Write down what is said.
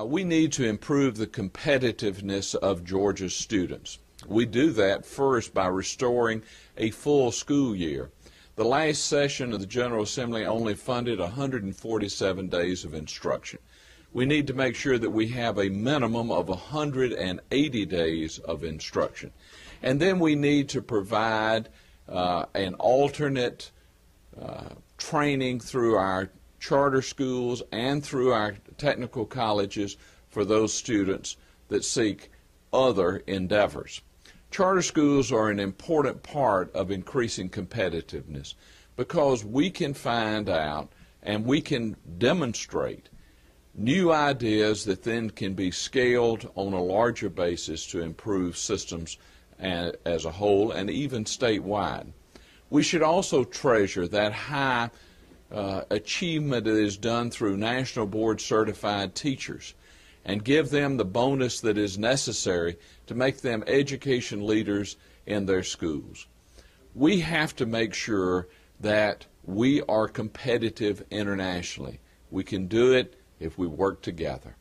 We need to improve the competitiveness of Georgia's students. We do that first by restoring a full school year. The last session of the General Assembly only funded 147 days of instruction. We need to make sure that we have a minimum of 180 days of instruction. And then we need to provide an alternate training through our charter schools and through our technical colleges for those students that seek other endeavors. Charter schools are an important part of increasing competitiveness because we can find out and we can demonstrate new ideas that then can be scaled on a larger basis to improve systems as a whole and even statewide. We should also treasure that high achievement that is done through National Board certified teachers and give them the bonus that is necessary to make them education leaders in their schools. We have to make sure that we are competitive internationally. We can do it if we work together.